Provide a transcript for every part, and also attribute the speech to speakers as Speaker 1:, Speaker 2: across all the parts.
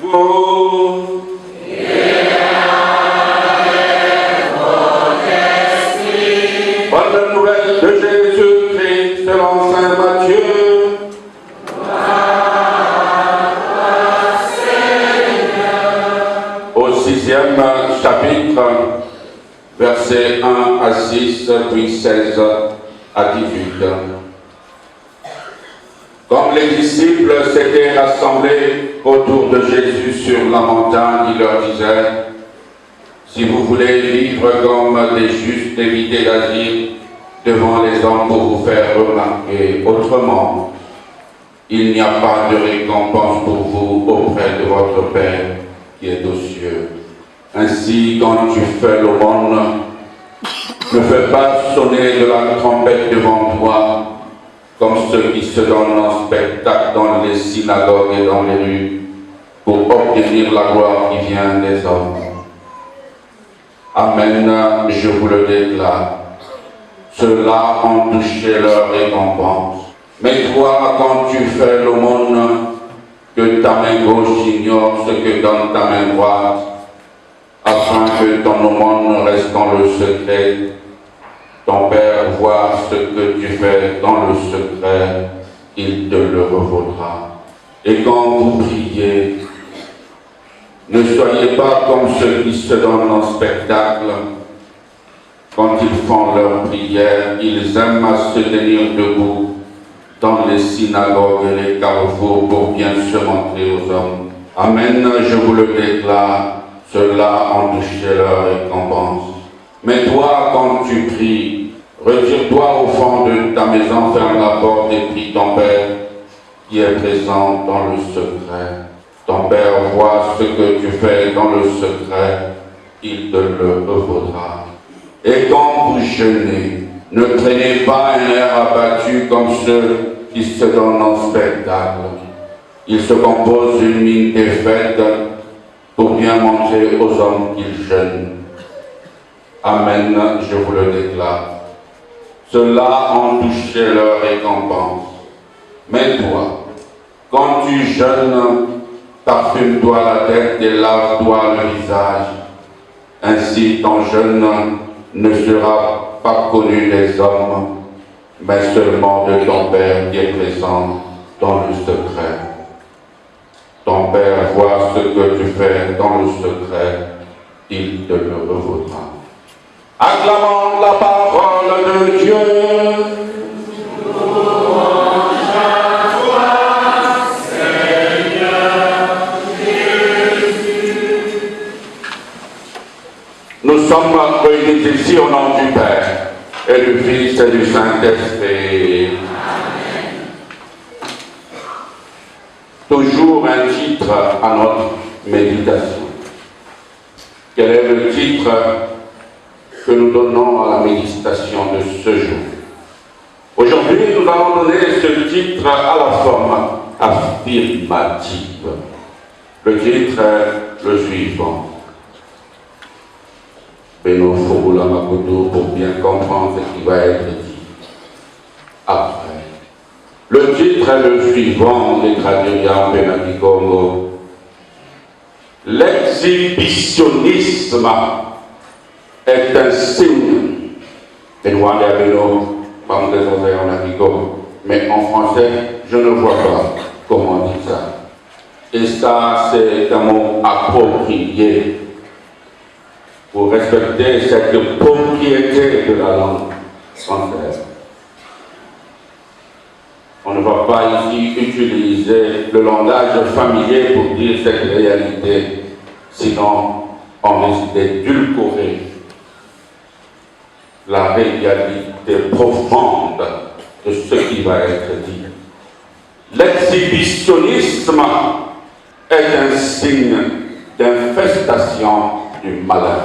Speaker 1: vous. Bonne nouvelle de Jésus-Christ selon saint Matthieu. Au 6e chapitre, versets 1 à 6, puis 16 à 18. Comme les disciples s'étaient rassemblés autour de Jésus sur la montagne, il leur disait: si vous voulez vivre comme des justes, évitez d'agir devant les hommes pour vous faire remarquer. Autrement, il n'y a pas de récompense pour vous auprès de votre Père qui est aux cieux. Ainsi, quand tu fais l'aumône, ne fais pas sonner de la trompette devant toi, comme ceux qui se donnent en spectacle dans les synagogues et dans les rues, pour obtenir la gloire qui vient des hommes. Amen, je vous le déclare, ceux-là ont touché leur récompense. Mais toi, quand tu fais l'aumône, que ta main gauche ignore ce que donne ta main droite, afin que ton aumône reste dans le secret. Ton Père voit ce que tu fais dans le secret, il te le revaudra. Et quand vous priez, ne soyez pas comme ceux qui se donnent en spectacle. Quand ils font leur prière, ils aiment à se tenir debout dans les synagogues et les carrefours pour bien se montrer aux hommes. Amen, je vous le déclare, ceux-là ont touché leur récompense. Mais toi, quand tu pries, retire-toi au fond de ta maison, ferme la porte et prie ton Père qui est présent dans le secret. Ton Père voit ce que tu fais dans le secret, il te le revaudra. Et quand vous jeûnez, ne prenez pas un air abattu comme ceux qui se donnent en spectacle. Ils se composent d'une mine défaite pour bien montrer aux hommes qu'ils jeûnent. Amen, je vous le déclare. Ceux-là ont touché leur récompense. Mais toi, quand tu jeûnes, parfume-toi la tête et lave-toi le visage. Ainsi ton jeûne ne sera pas connu des hommes, mais seulement de ton Père qui est présent dans le secret. Ton Père voit ce que tu fais dans le secret, il te le revaudra. Acclamons la parole de Dieu. Nous sommes réunis ici au nom du Père et du Fils et du Saint-Esprit. Toujours un titre à notre méditation. Quel est le titre que nous donnons à la méditation de ce jour? Aujourd'hui, nous allons donner ce titre à la forme affirmative. Le titre est le suivant. Beno Fogoula Makoto pour bien comprendre ce qui va être dit après. Le titre est le suivant, les traduire en Benaki Congo. L'exhibitionnisme est un signe. Mais en français, je ne vois pas comment on dit ça. Et ça, c'est un mot approprié pour respecter cette propriété de la langue française. On ne va pas ici utiliser le langage familier pour dire cette réalité, sinon on risque d'édulcorer la réalité profonde de ce qui va être dit. L'exhibitionnisme est un signe d'infestation du malin.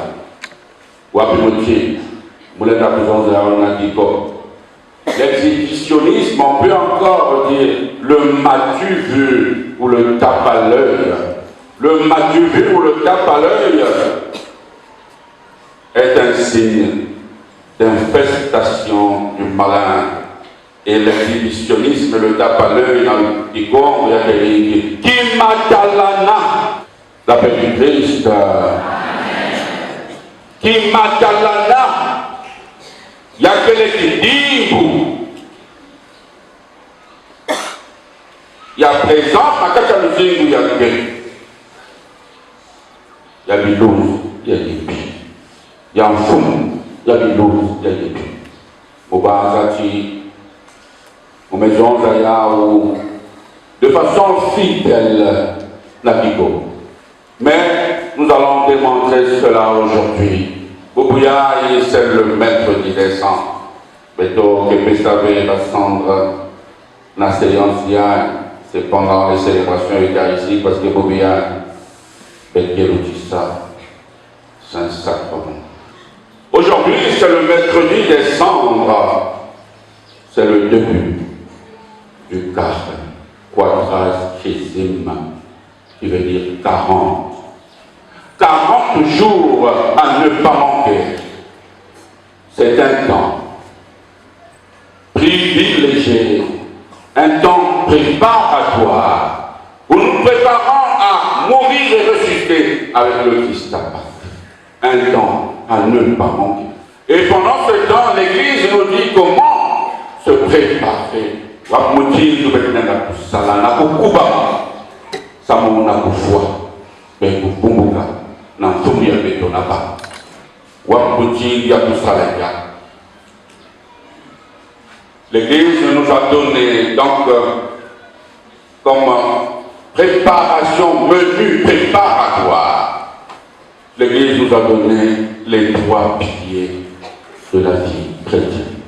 Speaker 1: L'exhibitionnisme, on peut encore dire le m'as-tu vu ou le tape à l'œil. Le m'as-tu vu ou le tape à l'œil est un signe d'infestation du malin. Et l'exhibitionnisme, le tape à l'œil dans le Kikongo, il y a des lignes qui matalana. La paix du Christ. Qui matalana, il y a que les qui disent, il y a présence, mais quand il y a que il y a des loups, il y a des pieds. Il y a un fond, il y a des loups, il y a des pieds. Au Bazati, aux maisons où de façon fidèle, la Bible. Mais nous allons démontrer cela aujourd'hui. Bobouya, c'est le maître du descend. Beto, que peut savoir Cassandre, la séance, c'est pendant les célébrations eucharistiques, parce que Bobouya, c'est un sacrement. Aujourd'hui, c'est le mercredi décembre. C'est le début du carême, quadragésime, qui veut dire 40. 40 jours à ne pas manquer. C'est un temps privilégié, un temps préparatoire, où nous préparons à mourir et ressusciter avec le Christ à part. Un temps à ne pas manquer. Et pendant ce temps, l'Église nous dit comment se préparer. L'Église nous a donné donc comme préparation, menu préparatoire. L'Église nous a donné les 3 piliers de la vie chrétienne.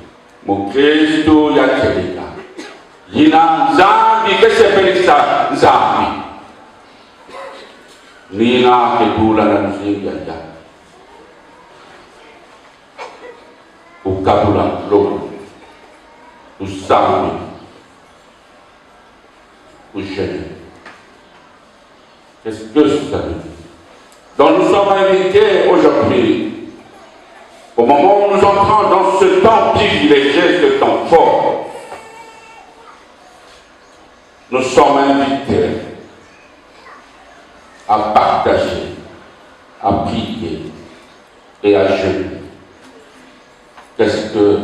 Speaker 1: Mon Christ, il y a Tchelika. Il y a Zambi, qu'est-ce que c'est ça? Zambi. Nina, Keboula, la musique, Yaya. Au Kabula, l'eau. Au Zambi. Au Genève. Qu'est-ce que ça veut dire? Donc nous sommes invités aujourd'hui, au moment où nous entrons dans ce temps privilégié, ce temps fort, nous sommes invités à partager, à prier et à jeûner. Qu'est-ce que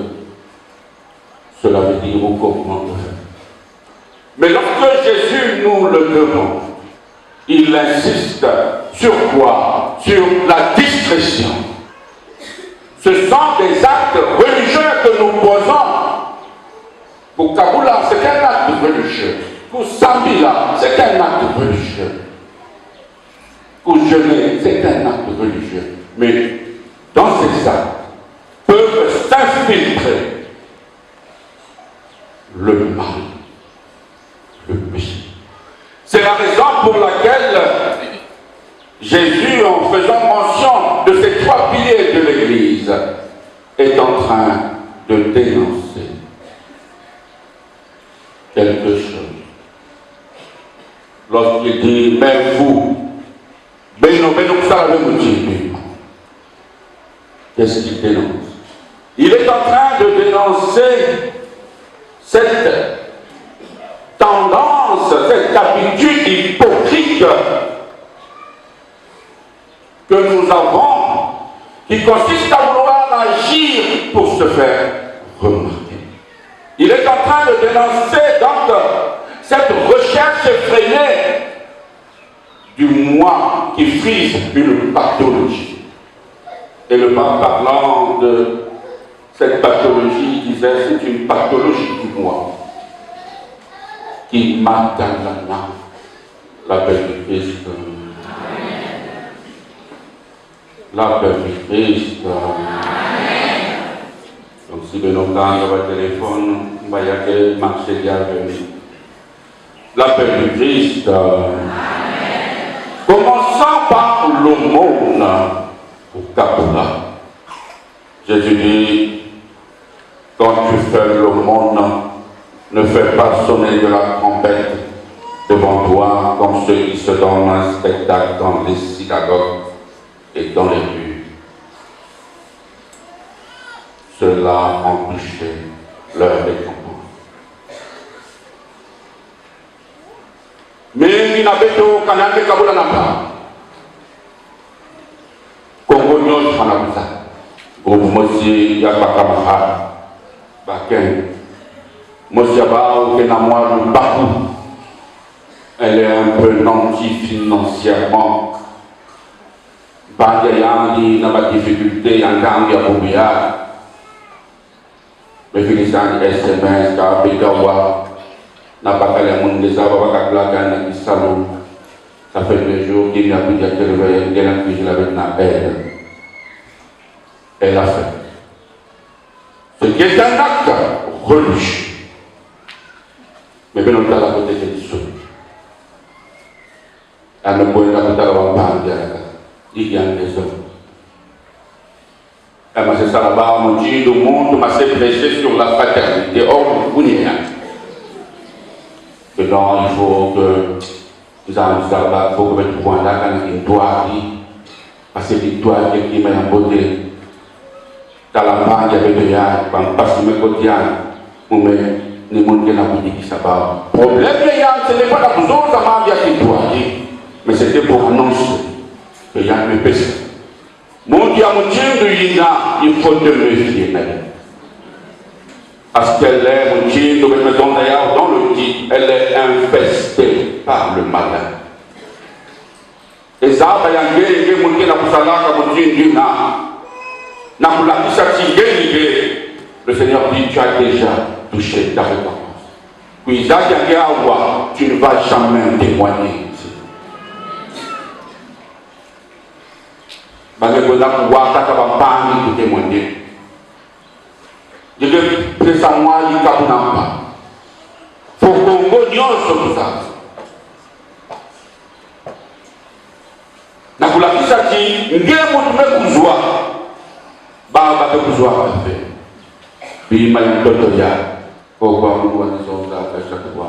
Speaker 1: cela veut dire ou comment le faire? Mais lorsque Jésus nous le demande, il insiste sur quoi? Sur la discrétion. Ce sont des actes religieux que nous posons. Pour Kaboula, c'est un acte religieux. Pour Sambila, c'est un acte religieux. Pour Genève, c'est un acte religieux. Mais dans ces actes peuvent s'infiltrer le mal, le péché. C'est la raison pour laquelle Jésus, en faisant mention de ces 3 piliers de l'Église, est en train de dénoncer quelque chose. Lorsqu'il dit, mais vous, qu'est-ce qu'il dénonce? Il est en train de dénoncer cette tendance, cette habitude hypocrite que nous avons, qui consiste à vouloir agir pour se faire remarquer. Il est en train de dénoncer donc cette recherche effrénée du moi qui frise une pathologie. Et le pape, parlant de cette pathologie, disait c'est une pathologie du moi qui m'atteindra la paix du Christ. La paix du Christ. Donc si nous avons un téléphone, il va y avoir que marcher bienvenue. La paix du Christ. Commençons par l'aumône au Kaboula. Jésus dit, quand tu fais l'aumône, ne fais pas sonner de la trompette devant toi comme ceux qui se donnent un spectacle dans les synagogues et dans les rues. Cela empêchait leur récompense. Mais il n'avait pas de Kaboula n'a pas. Fanabusa. Groupe Monsieur Yabakamara, Baken. Monsieur Bao, Kenamwa, Bakou. Elle est un peu nantie financièrement. Bagayandi, n'a pas de difficulté, en gang, Yabouya. Mais Félicien, SMS, Kabegawa, n'a pas qu'à les monde des arbres, Kaklagan, Salon. Ça fait 2 jours qu'il n'y a plus de réveil, qu'elle a pris avec la aide. Elle a fait. Ce qui est un acte religieux. Mais bien, on a la côté de l'issue. Elle ne pouvait pas parler il y a des hommes. Elle m'a dit ça là-bas, mon Dieu, le monde m'a prêché sur la fraternité. Or, vous n'y êtes pas. Donc, il faut que nous allons ça là-bas, il faut que nous prenions là, quand une victoire, parce que victoire qui m'a emporté. Dans la banque, il y avait des gens, quand on passe mes côtés, on met les gens qui ont dit qui ça va. Le problème, ce n'est pas la besoin de la victoire, mais c'était pour annoncer. Il y a un péché. Mon Dieu, il faut te méfier. Parce qu'elle est, mon Dieu, dans le titre, elle est infestée par le malin. Et ça, il y a des gens qui ont dit, le Seigneur dit, tu as déjà touché ta récompense. Puis Isaac a tu ne vas jamais témoigner. Parce que vous avez pour témoigner. Je vais précisément dire qu'il n'y a pas. Il faut qu'on connaisse tout ça. Na kula kisa ti ngemo tumekuzwa baba bekuzwa kafe bima ya mtoto ya kwa Mungu anazonga kesha kwa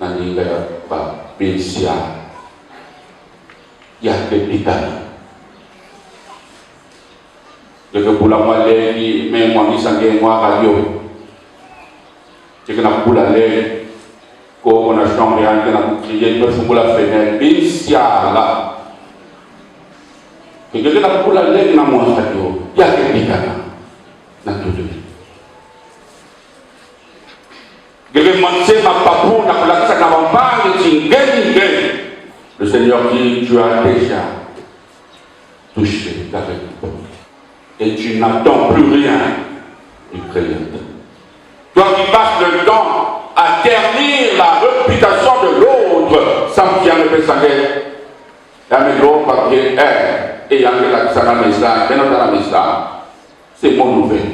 Speaker 1: na ninga ya ba bisia ya kepitana de pula mwale ni me mwangi sange mwa radio tikana pula le ko na chambre yanke na kutriye to fungula fenêtre bisia la tikana na pula le na mwa radio ya kepitana na tudo gele manse ma papu na kula sana bambange tingenge. Le Seigneur dit, tu as déjà touché ta récompense. Et tu n'attends plus rien du Créateur. Toi qui passes le temps à ternir la réputation de l'autre, sans qu'il y ait un peu de sanguin, il y a un gros papier R, et il y a un message, et dans la message. C'est mon nouvelle.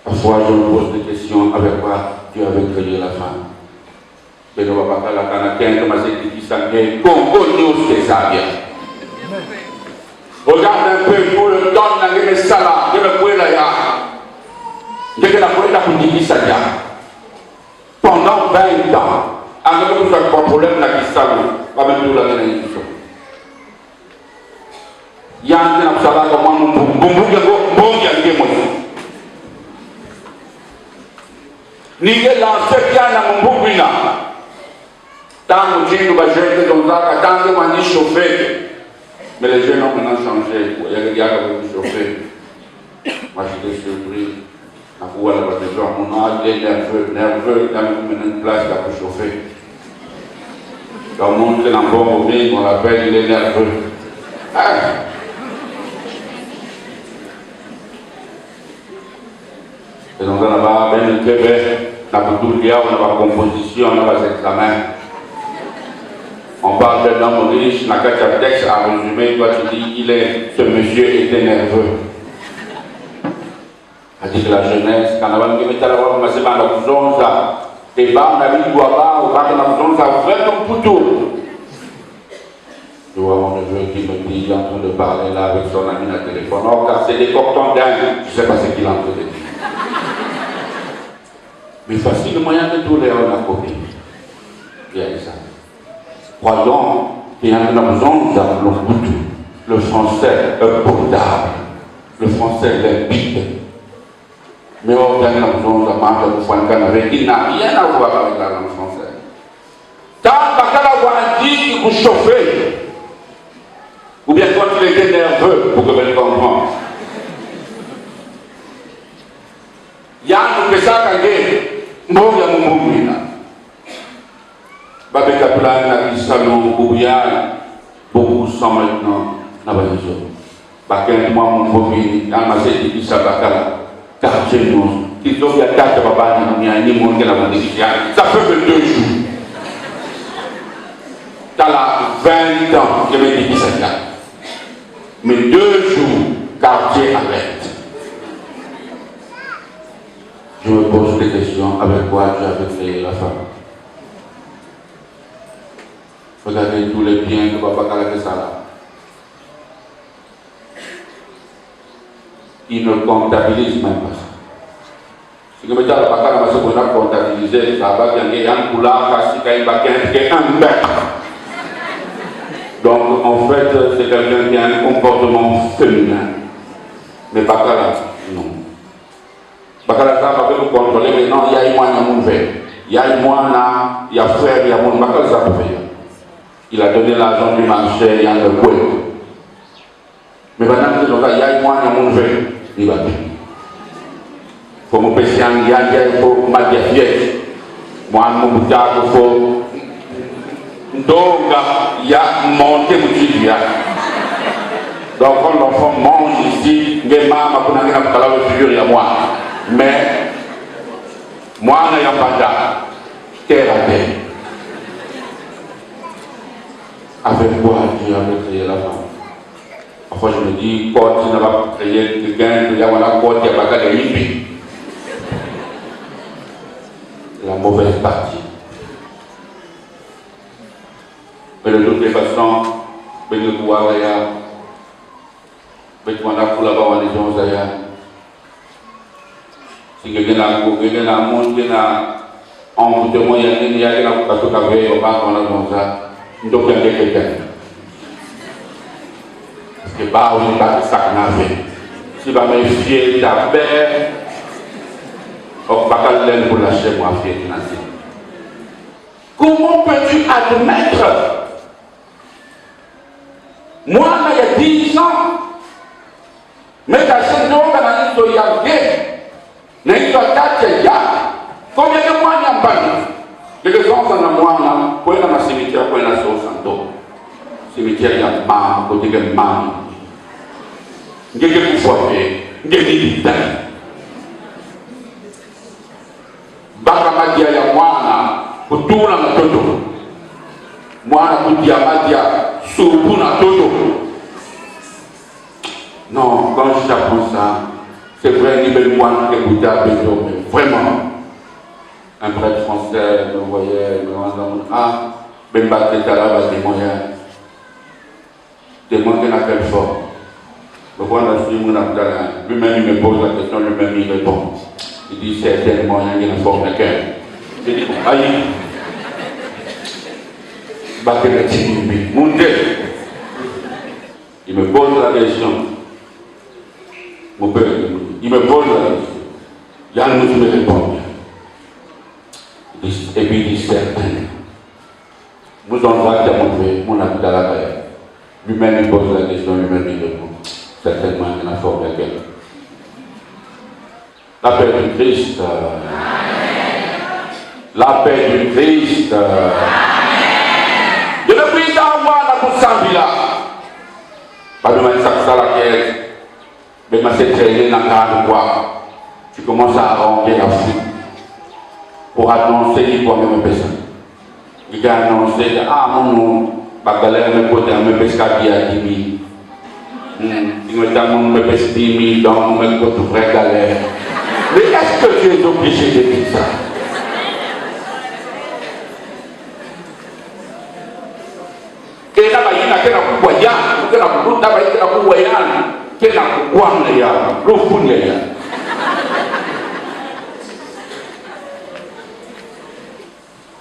Speaker 1: Parfois, je me pose des questions avec quoi Dieu avait créé la femme. Mais nous ne va pas faire la canadienne, comme c'est dit, Congo News, c'est ça bien. Regarde un peu pour le temps de la sala, de la poêle là. Dès que la poêle a dit ça bien. Pendant 20 ans, avec tout ce problème là qui s'allume, pas même tout la bénédiction. Il y a un peu de sala comme un bon Nigel lancé bien dans mon bouquin. Tant que Dieu va jeter dans la tant que on dit chauffer. Mais les jeunes ont maintenant changé. Il y a des gars qui ont chauffer. Moi j'étais surpris. À vous, la voiture, mon âge est nerveux, il y a une place pour chauffer. Dans le monde, c'est l'enfant mobile, on l'appelle, il est nerveux. Et donc là-bas, ben le Québec, on a beaucoup de gars, on a la composition, on a les examens. On parle d'un homme riche, on a un texte à résumer, toi tu dis, ce monsieur était nerveux. On dit que la jeunesse, quand on a mis à la voix, on a dit que ça, et bah, on a mis ou pas qu'on a besoin, ça vraiment pour tout. Je vois mon neveu qui me dit, il est en train de parler là avec son ami à téléphone. Oh, car c'est des coctons dingues, je ne sais pas ce qu'il est en train de dire. Mais facile le moyen de tout les on a copié. Il y a ça. Croyons qu'il y a besoin de le français potable, le français limpide. Mais on a besoin de marque de foin canadien qui n'a rien à voir avec la langue française. Tant que la voix dit qu'il vous chauffer, ou bien quand il était nerveux pour que je comprenne. Il y a un peu ça quand il y a un peu Babeka Plan, qui salon, beaucoup sont maintenant dans la maison. Bakel, moi, mon copine, dans ma série qui s'appelle quartier nous, qui ont fait 4 papas, il y a un monde qui l'a vendu. Ça fait que 2 jours. Dans la 20 ans, je me dis ça. Mais 2 jours, quartier arrête. Je me pose des questions avec quoi Dieu avait créé la femme. Regardez tous les biens que Papa Kala fait ça là. Il ne comptabilise même pas ça. Si vous mettez à la Papa Kala, vous avez comptabilisé, ça va qu'il y a un coulard, il y a un mètre. Donc en fait, c'est quelqu'un qui a un comportement féminin. Mais Papa Kala, non. Papa Kala, ça va vous contrôler, mais non, il y a un moyen à mon verre. Il y a un moyen, il y a frère, il y a mon Papa Kala, ça peut faire. Il a donné l'argent du marché, il y a le coué. Mais maintenant, il y a un moyen à mon verre. Il va bien. Il faut me pécher un gars, il faut m'adier. Moi, mon bouton, il faut. Donc, il y a monté mon fille. Donc, quand l'enfant mange ici, il y a maman qui n'a pas de figure, il y a moi. Mais, moi, je n'ai pas de terre à terre. Avec quoi Dieu avait créé la femme. Enfin, je me dis, quand tu n'as pas créé quelqu'un, il y a la côte, il n'y a pas de limite. La mauvaise partie. Mais de toutes les façons, je vais voir là, je vais voir pour là-bas en disant ça. Si quelqu'un a un monde, quelqu'un a un peu de moyens, il y a quelqu'un qui a tout à fait, on va dans ça. Donc il y a quelqu'un. Parce que bah on n'est pas ça qu'on a fait. Si va me fier d'abord, on va pas l'air pour lâcher moi fier financier. Comment peux-tu admettre? Moi il y a 10 ans, mais quand c'est donc on a dit qu'il y a gay, n'est-ce pas qu'il y a combien de mois il y a pas? Les gens sont dans moi là, pour aller dans ma cimetière, pour aller dans le santo. Cimetière, il y a maman, côté de maman. Il y a quelques fois, il y a des militaires. Bakamadia, il y a moi là, pour tout le monde. Moi là, pour Diamadia, surtout dans tout. Non, quand j'apprends ça, c'est vrai, il y a des moines qui écoutent à Bézo, mais vraiment. Un prêtre français me voyait, me disait, ah, ben battre là, va des moyens. Des moyens à quelle forme. Le bon lui-même il me pose la question, lui-même il répond. Il dit, c'est tel moyen qu'il ne forme qu'un. Je dis, aïe, battre le timide, mon Dieu. Il me pose la question. Mon père, il me pose la question. Yann nous me répond. Et puis il dit certain. Nous avons déjà montré mon ami dans la paix. Lui-même il pose la question, lui-même il répond. Certainement il y a une forme de quelqu'un. La paix du Christ. La paix du Christ. Je ne prie d'avoir la pousse en villa. Pas de manière ça la quête. Mais ma c'est traîné dans la quoi. Tu commences à arranger la foule. Pour annoncer qu'il faut me personne. Il a annoncé que mon nom, Bagalère me côté me pesca bien à 10 000. Il me pèse 10 000, donc me côté vrai galère. Mais est-ce que tu es obligé de dire ça? Et là, il y a un voyage, il y a un voyage, il y a un voyage.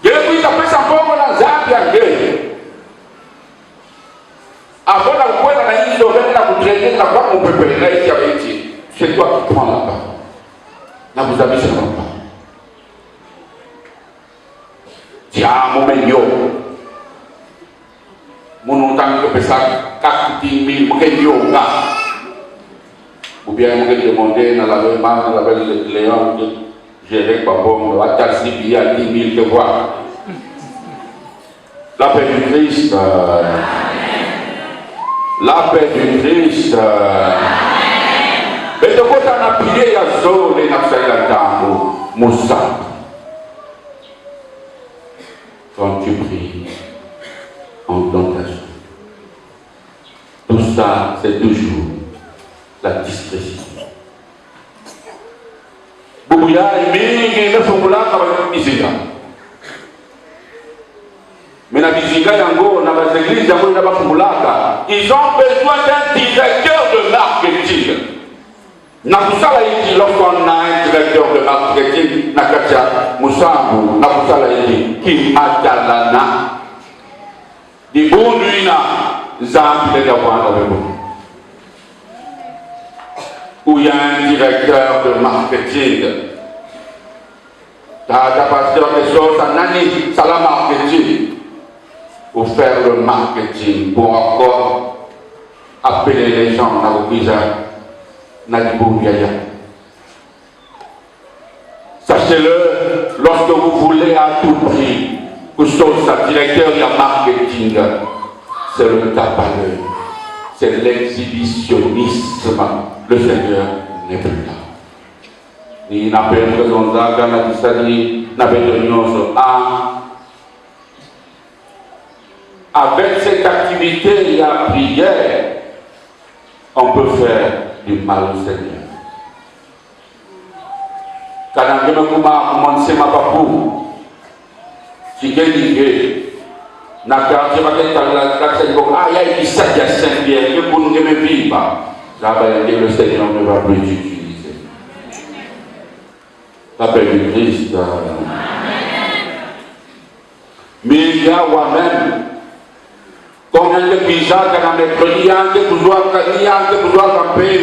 Speaker 1: Depuis ça fait ça pour la Zambia. Avant la voie dans la île d'Auvergne, la vous traînez la voie qu'on peut payer ici avec ici. C'est toi qui prends la part. Là vous avez ce pas. Tiens, mon meilleur. Mon nom t'a quand je fais ça, 40 000, ou bien je vais demander dans la main, dans la Léon, j'ai avec papa, on va taxer il y a 10 000 de voir. La paix du Christ, la paix du Christ. Mais de quoi on a prié à Zone et à Moussa. Quand tu pries en tentation, tout ça, c'est toujours la discrétion. Boubouya, il ne faut pas avoir une visite. Mais la visite, ils ont besoin d'un directeur de marketing. Nakusala iti lorsqu'on a un directeur de marketing, Nakatia Moussamou, Nakusala iti, qui matalana. Di bon nuit, Zambi de Gabouan avec vous. Où il y a un directeur de marketing. T'as pasteur des choses, Nani, ça la marketing. Pour faire le marketing, pour encore appeler les gens dans le visage. Sachez-le, lorsque vous voulez à tout prix que ce soit directeur de marketing, c'est le tape à l'œil, c'est l'exhibitionnisme. Le Seigneur n'est plus là. Il n'a pas raison avec cette activité et la prière, on peut faire du mal au Seigneur. Quand on commence à papou, si quelqu'un dit, n'a pas de il y a une Saint-Pierre, il pour nous vivre. Le Seigneur ne va plus utiliser. La paix du Christ. Mais il y a moi-même. Combien de pizzas que nous avons pris, il y a des besoins camper,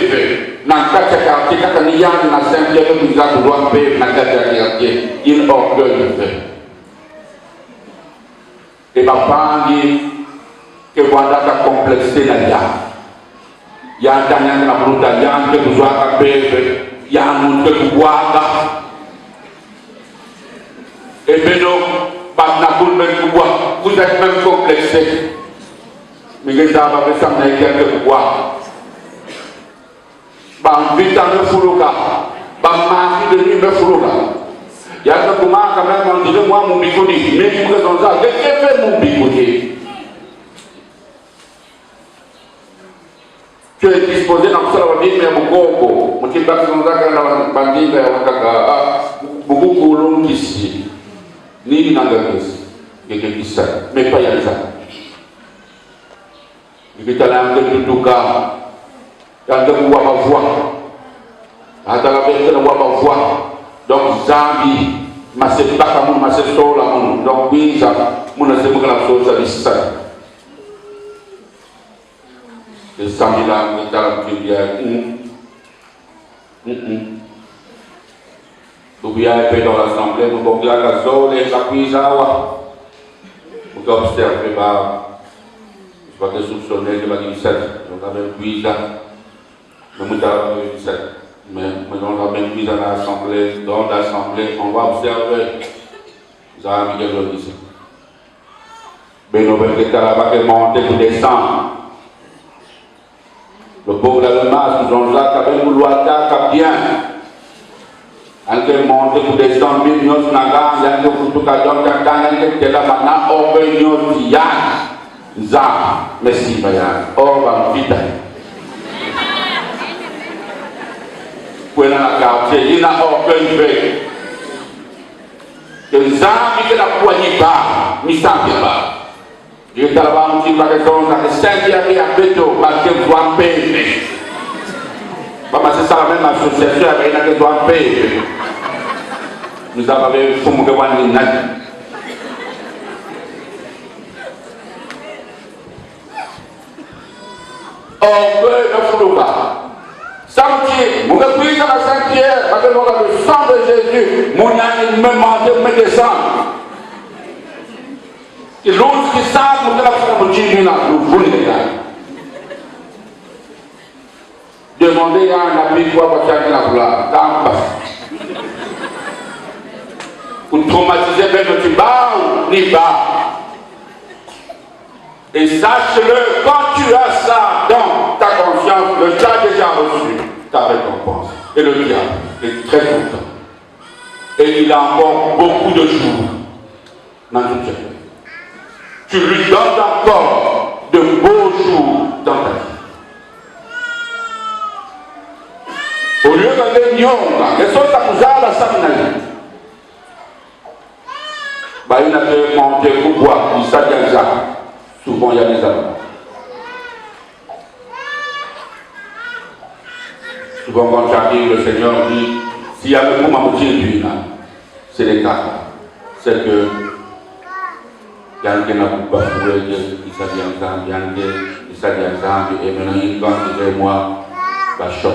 Speaker 1: dans quatre quartiers, quand il y a une Saint-Pierre, nous avons camper, dans quatre quartiers, il orgueil de faire. Et papa dit que voilà la complexité là. Il y a un dernier qui a besoin de besoin camper, il y a un autre qui boit. Et maintenant, vous êtes même complexé. Mais les gens avaient ça dans quelques bois. Ban vitamine fouloka, ban mari de nuit me fouloka. Il y a un comment quand même on dit moi mon bigodi, mais il me présente ça. Qu'est-ce que fait mon bigodi? Tu es disposé dans ce que je mais beaucoup. Mon petit bâtiment ça quand on va dire beaucoup de l'homme ici. Ni dans le quelque chose, mais pas y a ça. Il est allé en tout cas, quand on voit ma voix, quand on voit ma voix, donc Zambi, ma c'est pas comme ma c'est sol, donc oui, ça, mon c'est pour la chose, ça dit ça. Et Zambi là, on est allé en Libye, Libye est dans l'assemblée, nous avons la zone et la cuisine, nous avons observé par. Je vais te soupçonner de la 17, donc la même cuisine, mais nous avons 17. Mais dans la même cuisine à l'assemblée, dans l'assemblée, on va observer. Nous avons mis le 17. Mais nous avons été là-bas qui monte et qui descend. Le pauvre de la masse, Jean-Jacques, avec le loi bien. Anche monte ku descend bi nyos naga yang ku tuka don kangan ke tela mana o be nyos yan za messi bayan o ba fita kwela na ka che ina o be be ke za mi ke la kwani ba mi sa ba dia tala ba mi ba ke don ka senti a mi a beto ba ke doit payer ba c'est ça la même association avec la que doit payer. Nous avons fait comme que one night. On veut le fouloka. Saint-Pierre, mon prie à Saint-Pierre, parce que le sang de Jésus, mon ami me demande me descendre. Et l'autre qui savent, mon la femme, nous voulons. haut ni bas. Et sache-le, quand tu as ça dans ta conscience, le tu as déjà reçu ta récompense. Et le diable est très content. Et il a encore beaucoup de jours dans toute cette vie. Tu lui donnes encore de beaux jours dans ta vie. Au lieu de nyonga, les autres akuzala saminali. Bah, il a fait monter pour boire, il s'agit ça. Souvent il y a des amis. Souvent quand j'arrive, le Seigneur dit, s'il y a le moment où tu es c'est les cas. C'est que il y a un qui n'a pas foué, il s'agit ensemble, il s'agit ensemble, et maintenant il compte moi, bah choc.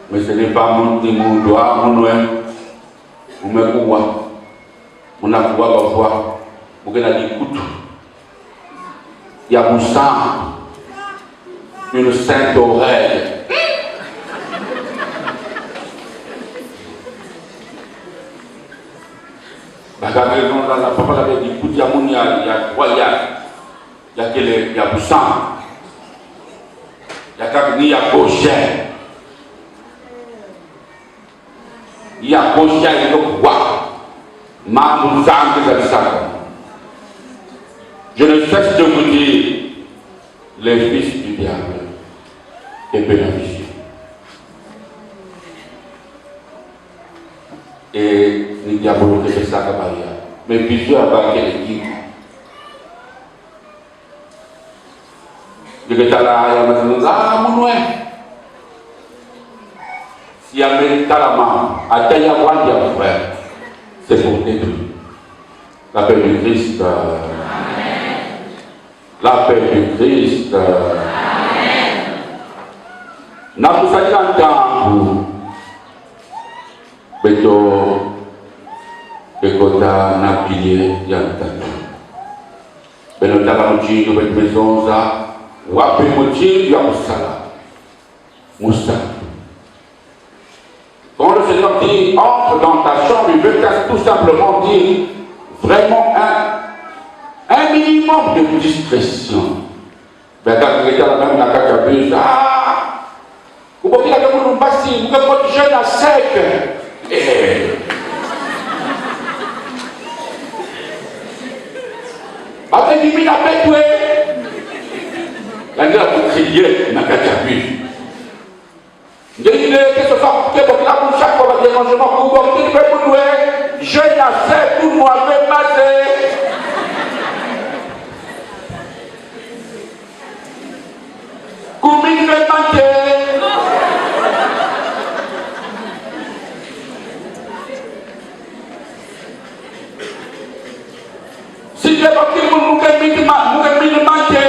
Speaker 1: Mais ce n'est pas mon doigt, mon noix, mon mec, on a pouvoir parfois, on a dit couteau. Il y a mon sang, une sainte oreille. La papa l'avait dit, écoute, il y a mon, il y a royal, il y a quel, il y a mon sang, il y a quelqu'un, il y a gaucher. Il y a gaucher, il y a quoi? Je ne cesse de vous dire, les fils du diable est bénéficié. Et le diable fait ça comme ça. Mais plusieurs banques l'équipe. Je vais là, mon oué. Si y a un talama, à Taïwan, il y a un frère. C'est pour détruire. La paix du Christ. La paix du Christ. N'a pas fait un temps pour Beto Bekota n'a pillé Yantan. Benota Ramuchi, nous avons maison, Wapé Mochi, Yamusala. Moussa. Quand le Seigneur dit entre dans ta chambre, il veut tout simplement dire vraiment un minimum de discrétion. Ben, quand vous êtes à la même, la cacabuse, vous pouvez dire que vous nous passez, vous pouvez protéger la sec. Après, il dit, après, tout la gueule a crié, la cacabuse. Je dis que ce soit pour la bouche, chaque fois, le dérangement, pour vous, il fait pour nous, je n'ai fait pour moi, mais pas Combien de manquer? Si je n'ai pas pris pour nous, que je manquer.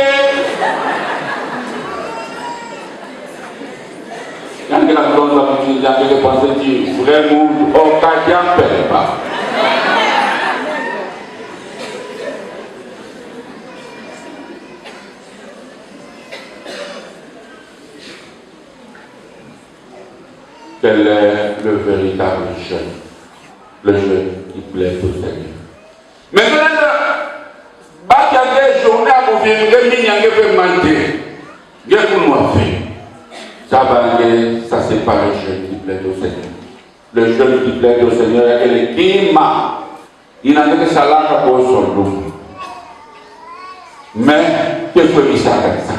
Speaker 1: Il y a des gens qui ont pensé vraiment au cas d'un pas. Quel est le véritable jeûne? Le jeûne qui plaît au Seigneur. Maintenant, il y a des journées à vous vivre, il y a des mentir. Il y a pour moi faire. Ça c'est pas le jeûne qui plaît au Seigneur. Le jeûne qui plaît au Seigneur est le climat. Il n'a que ça là pour son dos. Mais que peut ça comme ça?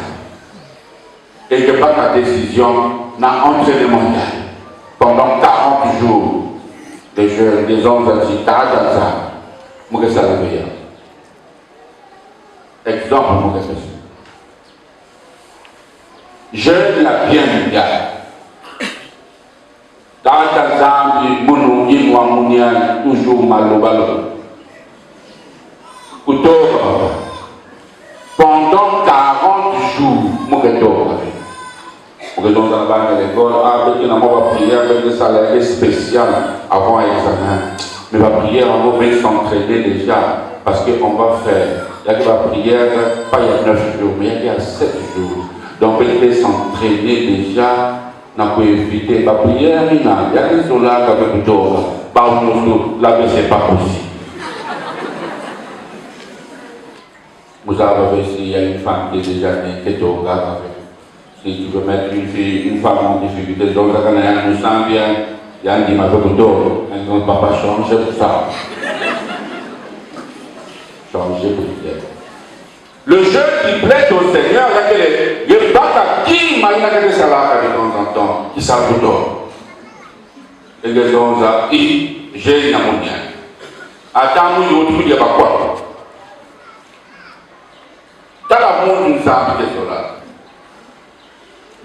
Speaker 1: Et que pas ta décision n'a entraînement pendant 40 jours. Les jeunes, les hommes agitages, ça. Moi que ça le meilleur. Exemple, moi que ça. Je la bien bien. Dans ta zambi, mounou, inwa mounia, toujours malobalo. Pendant 40 jours, moi que toi. Pour que nous allons à l'école, avec une prière, avec des salaires spéciaux avant l'examen. Mais la prière, on va bien s'entraîner déjà, parce qu'on va faire. Il y a que la prière, pas il y a 9 jours, mais il y a 7 jours. Donc, on peut s'entraîner déjà, on peut éviter la prière, il y a des soldats qui ont là, mais c'est pas possible. Vous avez ici, il y a une femme qui est déjà née, qui est au regard avec. Si tu veux mettre une femme en difficulté, donc quand il y a un sang bien, il y a un qui m'a fait un grand papa change pour ça. Changer pour dire. Le jeu qui plaît au Seigneur, il y a pas qui m'a dit que ça va de temps en temps, qui savent tout. Et les gens disent, j'ai une ammonia. Attends, nous, il n'y a pas quoi. T'as la monde nous a appris cela.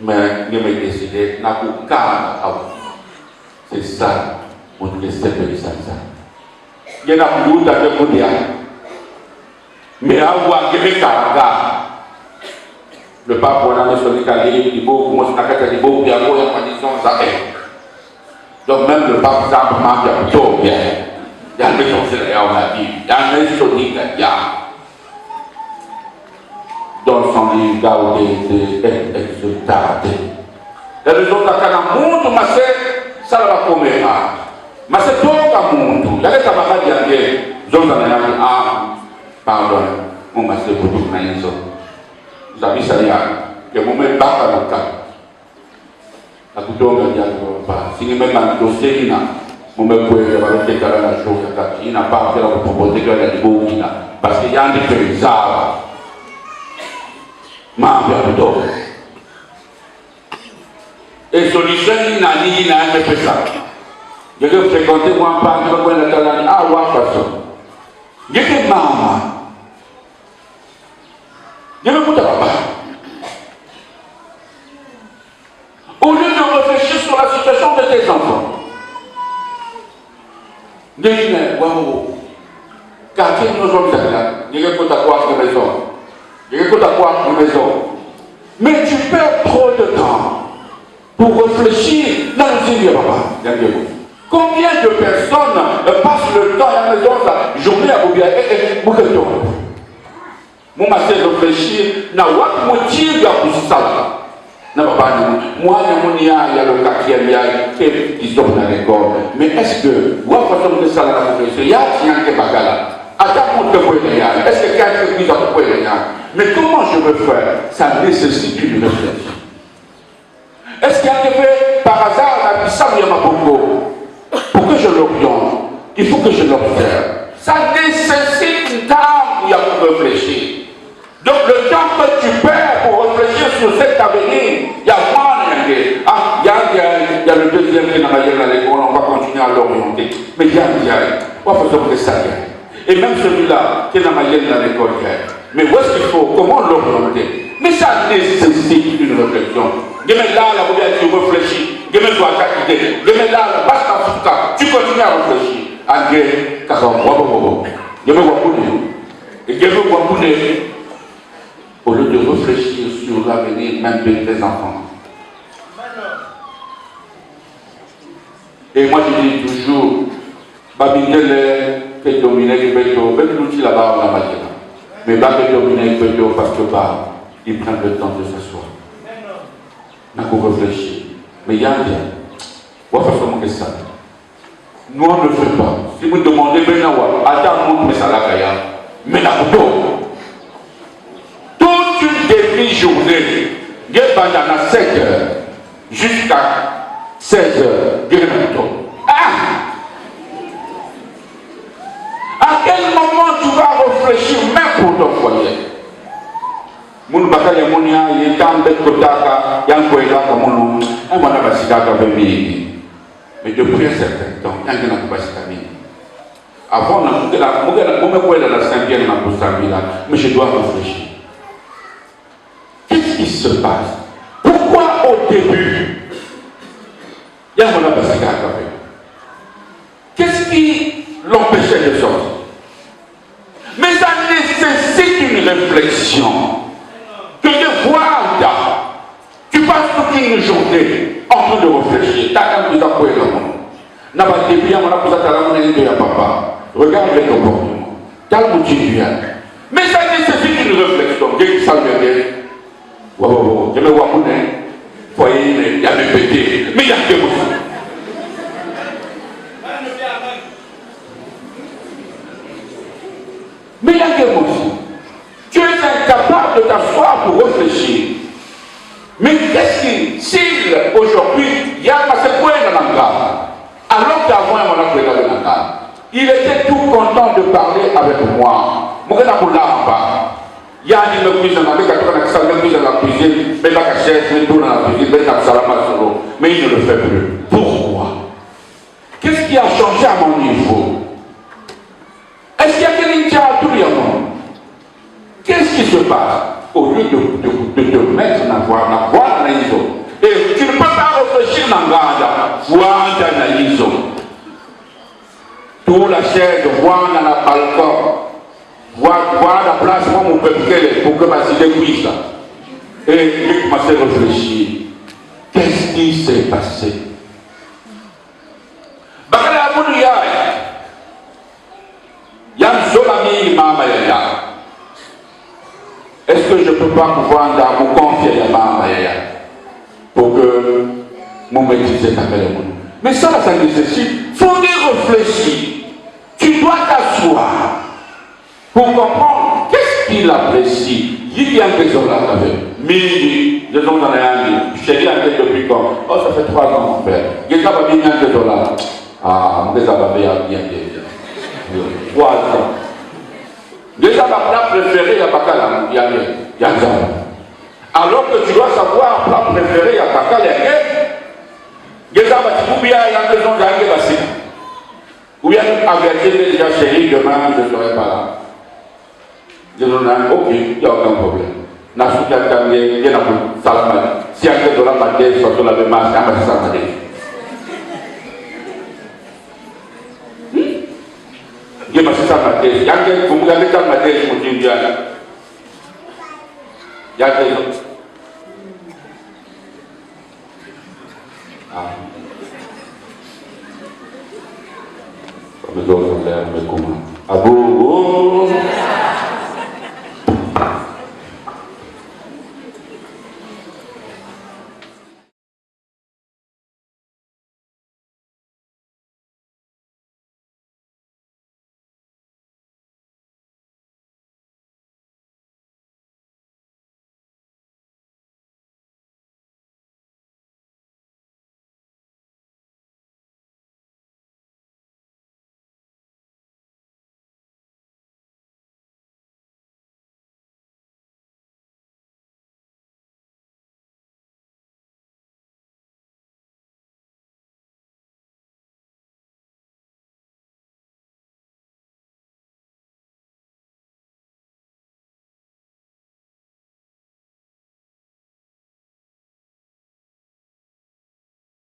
Speaker 1: Mais je me décidé, n'a pas c'est ça, mon laisser de ça. Il y a beaucoup de dire. Mais à voir que les caractères, le pape, on a mis sur les calés, il faut commencer à faire des beaux, il y a une condition, ça est. Donc même le pape, ça marche plutôt bien. Il y a une maison, c'est là, on a dit. Il y a une maison, il y a. Dans son livre, Gaudete et Exultate. La raison de la monde, ma sœur, ça va comer. Ma sœur, tout le monde, il y a des camarades qui ont dit, pardon, mon ma sœur, pour tout le monde. Vous avez ça, il y a que mon même bac à le cas. La couteau, on va pas. Si vous même un dossier, mon même pouvez avoir le décalage à la chose, il n'a pas fait la proposer que la niveau qui n'a. Parce qu'il y a un différent. Et solution, il n'a pas fait ça. Je vais fréquenter moi pas, je vais voir la talent, ah, ouais, façon. Je vais maman. Je vais vous dire là-bas. Au lieu de réfléchir sur la situation de tes enfants, je dis, waouh, quartier nous sommes là, je vais vous avoir une maison. Écoute à quoi une maison. Mais tu perds trop de temps pour réfléchir dans le Seigneur, papa. Combien de personnes passent le temps à la maison, la journée à Boubia et Bouketon? Moi, je réfléchir, n'a pas motivé à tout ça. N'a pas moi, il y a le quatrième, il y a qui sont dans l'école. Mais est-ce que, moi, façon de ça, la réflexion, il y a un qui est bagala. Est-ce que quelqu'un qui a trouvé rien? Mais comment je veux faire? Ça nécessite une réflexion. Est-ce qu'il y a fait par hasard la puissance de Yamaboko? Pour que je l'oriente, il faut que je l'observe. Ça nécessite une temps pour réfléchir. Donc le temps que tu perds pour réfléchir sur cet avenir, il y a moins il y a le deuxième qui est dans l'école, on va continuer à l'orienter. Mais il y a on va faire que ça. Et même celui-là qui est dans l'école. Mais où est-ce qu'il faut? Comment l'orienter? Mais ça nécessite une réflexion. Je mets là, tu réfléchis. Je mets toi, je mets là, tu continues à réfléchir. André, je me vois et je me vois au lieu de réfléchir sur l'avenir même de tes enfants. Et moi je dis toujours, Babingele, que dominer qui peut même l'outil là-bas, on a mal. Mais pas que dominer qui peut parce que ils prennent le temps de s'asseoir. On a qu'on réfléchir. Mais il y a bien. On va faire seulement que ça. Nous on ne le fait pas. Si vous demandez, attends, mais ça l'a gagné. Mais la photo. Toute une demi-journée, il y a pendant 7 heures jusqu'à 16 heures, il y a la photo. À quel moment tu vas réfléchir même pour ton foyer? Mon bataille est mon ya, il est temps d'être kotaka, il y a un koyla comme on l'a, un bon abasika avec lui. Mais depuis un certain temps, il y a un abasika. Avant, on me voit dans la Saint-Pierre, mais je dois réfléchir. Qu'est-ce qui se passe? Pourquoi au début, il y a un abasika avec lui? Qu'est-ce qui l'empêchait de sortir? Mais ça nécessite une réflexion. Que de voir là, tu passes toute une journée en train de réfléchir. Tu as un peu d'appoint le monde. N'a pas de bien, on a posé à la main de papa. Regarde le comportement. Calme tu viens. Mais ça nécessite une réflexion. Dieu qui salue bien. Wow, je me vois pour les foyers, il y a des pétés. Mais il y a que vous. Mais il y a que vous. Tu es réfléchir. Mais qu'est-ce qui, s'il aujourd'hui, il y a passé quoi dans la gare, alors qu'avant on a pris dans la gare, il était tout content de parler avec moi. Il y a une cuisine, mais il ne le fait plus. Pourquoi? Qu'est-ce qui a changé à mon niveau? Est-ce qu'il y a quelqu'un qui a tout le monde? Qu'est-ce qui se passe? Au lieu de te mettre dans la voie, et tu ne peux pas réfléchir dans la voie d'analyse. Tout la chaise, voir dans la balcon, voir la place où on peut pour que ma cité puisse. Et il commence à réfléchir. Qu'est-ce qui s'est passé? Est-ce que je ne peux pas pouvoir vous confier à ma pour que mon métier s'appelle? Mais ça nécessite, il faut y réfléchir. Tu dois t'asseoir pour comprendre qu'est-ce qu'il apprécie. Il y a un trésor là, midi, je dans les je t'ai dit depuis quand? Oh, ça fait 3 ans, mon père. Il y a bien un trésor là. Ah, on les a bien. 3 ans. Déjà, ma plat préféré, il y a Bakala, il y a alors que tu dois savoir, plat préféré, il y a Bakala, il y a déjà, il y a une maison d'Angé. Ou bien, avertir déjà chérie, demain, je ne serai pas là. Je dis, ok, il n'y a aucun problème. N'a pas de il y a un salamé. Si un peu de la matière, soit sur la même masse, il y a un salamé. Il y a un salamé. Il y a un salamé. Il y a un salamé.